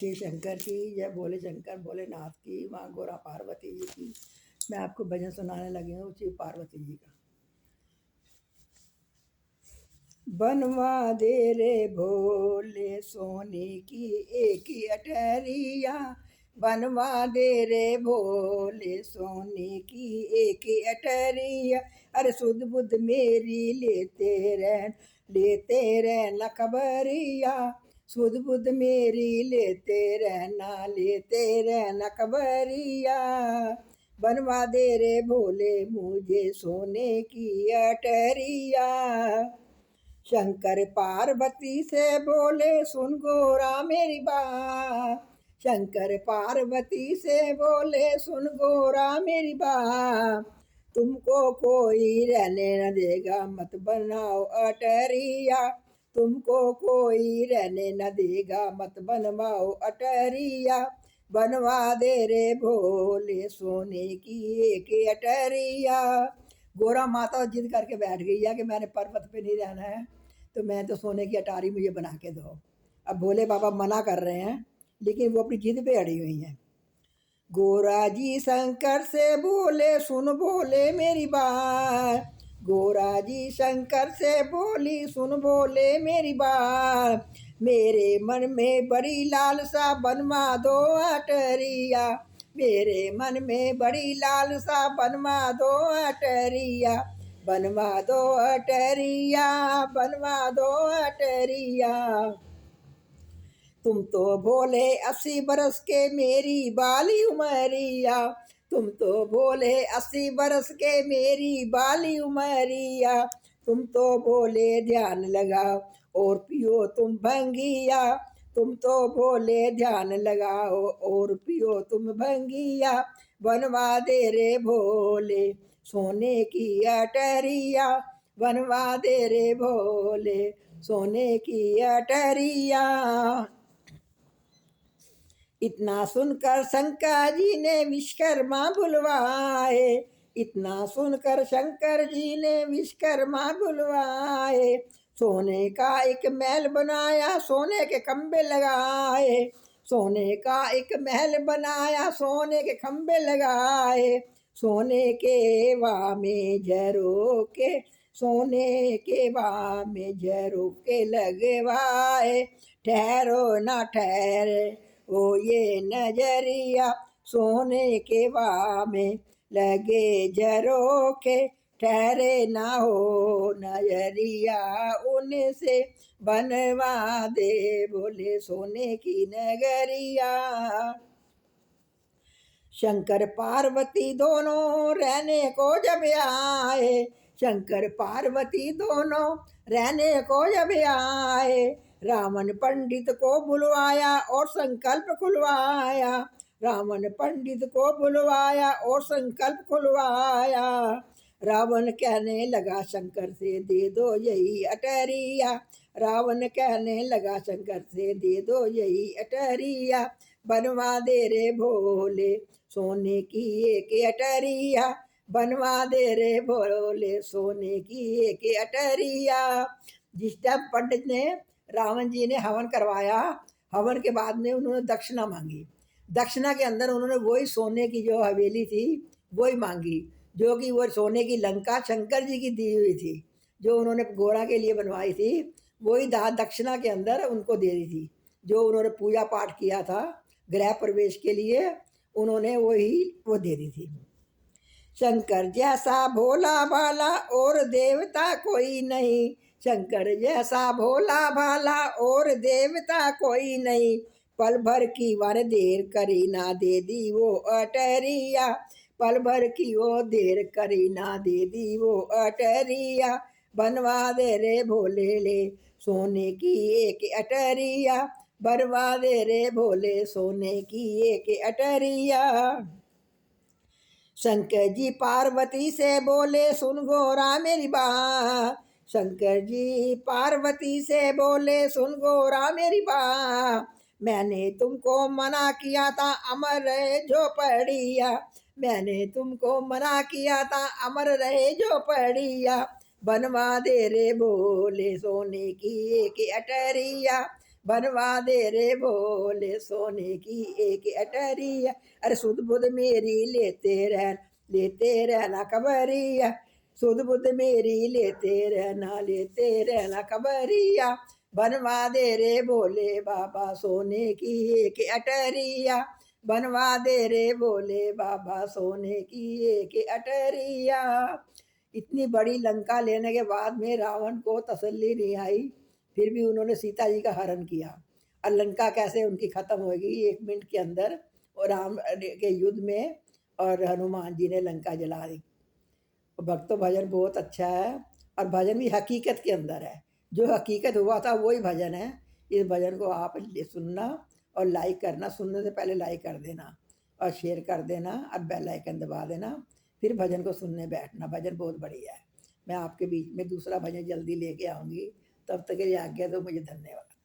श्री शंकर की जय। बोले शंकर भोलेनाथ की, माँ गोरा पार्वती जी की। मैं आपको भजन सुनाने लगी हूँ श्री पार्वती जी का। बनवा दे रे भोले सोने की एक अटरिया, बनवा दे रे भोले सोने की एक अटरिया। अरे सुध बुध मेरी लेते रहना खबरिया, सुध बुध मेरी लेते रहना खबरिया। बनवा दे रे भोले मुझे सोने की अटरिया। शंकर पार्वती से बोले सुन गोरा मेरी बात, शंकर पार्वती से बोले सुन गोरा मेरी बात। तुमको कोई रहने न देगा मत बनाओ अटरिया, तुमको कोई रहने न देगा मत बनवाओ अटरिया। बनवा दे रे भोले सोने की एक अटरिया। गोरा माता जिद करके बैठ गई है कि मैंने पर्वत पे नहीं रहना है, तो मैं तो सोने की अटारी मुझे बना के दो। अब भोले बाबा मना कर रहे हैं, लेकिन वो अपनी जिद पे अड़ी हुई हैं। गोरा जी शंकर से बोले सुन बोले मेरी बात, गोरा जी शंकर से बोली सुन बोले मेरी बात। मेरे मन में बड़ी लालसा बनवा दो अटरिया, मेरे मन में बड़ी लालसा बनवा दो अटरिया, बनवा दो अटरिया, बनवा दो अटरिया। तुम तो बोले 80 बरस के मेरी बाली उमरिया, तुम तो बोले 80 बरस के मेरी बाली उमरिया। तुम तो बोले ध्यान लगाओ और पियो तुम भंगिया, तुम तो बोले ध्यान लगाओ और पियो तुम भंगिया। बनवा दे रे भोले सोने की अटरिया, बनवा दे रे भोले सोने की अटरिया। इतना सुनकर शंकर जी ने विश्वकर्मा बुलवाए, इतना सुनकर शंकर जी ने विश्वकर्मा बुलवाए। सोने का एक महल बनाया सोने के खंबे लगाए, सोने का एक महल बनाया सोने के खंबे लगाए। सोने के वामे झरोके, सोने के वामे झरोके लगवाए। ठहरो ना ठहरे ओ ये नजरिया, सोने के वामे लगे झरोखे। ठहरे ना हो नजरिया उनसे, बनवा दे बोले सोने की नगरिया। शंकर पार्वती दोनों रहने को जब आए, शंकर पार्वती दोनों रहने को जब आए। रावण पंडित को बुलवाया और संकल्प खुलवाया, रावण पंडित को बुलवाया और संकल्प खुलवाया। रावण कहने लगा शंकर से दे दो यही अटरिया, रावण कहने लगा शंकर से दे दो यही अटरिया। बनवा दे रे भोले सोने की एक अटरिया, बनवा दे रे भोले सोने की एक अटरिया। जिस टाइम पंडित ने रावण जी ने हवन करवाया, हवन के बाद में उन्होंने दक्षिणा मांगी। दक्षिणा के अंदर उन्होंने वही सोने की जो हवेली थी वही मांगी, जो कि वो सोने की लंका शंकर जी की दी हुई थी, जो उन्होंने घोड़ा के लिए बनवाई थी। वही दक्षिणा के अंदर उनको दे दी थी, जो उन्होंने पूजा पाठ किया था गृह प्रवेश के लिए, उन्होंने वही वो दे दी थी। शंकर जैसा भोला भाला और देवता कोई नहीं, शंकर जैसा भोला भाला और देवता कोई नहीं। पल भर की वर देर करी ना दे दी वो अटरिया, पल भर की वो देर करी ना दे दी वो अटरिया। बनवा दे रे भोले ले सोने की एक अटरिया, बनवा दे रे भोले सोने की एक अटरिया। शंकर जी पार्वती से बोले सुन गोरा मेरी बात, शंकर जी पार्वती से बोले सुन गोरा मेरी बात। मैंने तुमको मना किया था अमर रहे झोपड़िया, मैंने तुमको मना किया था अमर रहे झोपड़िया। बनवा दे रे भोले सोने की एक अटरिया, बनवा दे रे बोले सोने की एक अटरिया। अरे सुध बुध मेरी लेते रहना खबरिया। सुध बुध मेरी लेते रहना खबरिया। बनवा दे रे बोले बाबा सोने की एक अटरिया। बनवा दे रे बोले बाबा सोने की एक अटरिया। इतनी बड़ी लंका लेने के बाद में रावण को तसल्ली नहीं आई, फिर भी उन्होंने सीता जी का हरण किया। और लंका कैसे उनकी खत्म होगी 1 मिनट के अंदर, और राम के युद्ध में, और हनुमान जी ने लंका जला दी। भक्तों भजन बहुत अच्छा है, और भजन भी हकीकत के अंदर है। जो हकीकत हुआ था वही भजन है। इस भजन को आप सुनना और लाइक करना, सुनने से पहले लाइक कर देना और शेयर कर देना और बेल आइकन दबा देना, फिर भजन को सुनने बैठना। भजन बहुत बढ़िया है। मैं आपके बीच में दूसरा भजन जल्दी लेके आऊँगी, तब तक के लिए आज्ञा दो मुझे। धन्यवाद।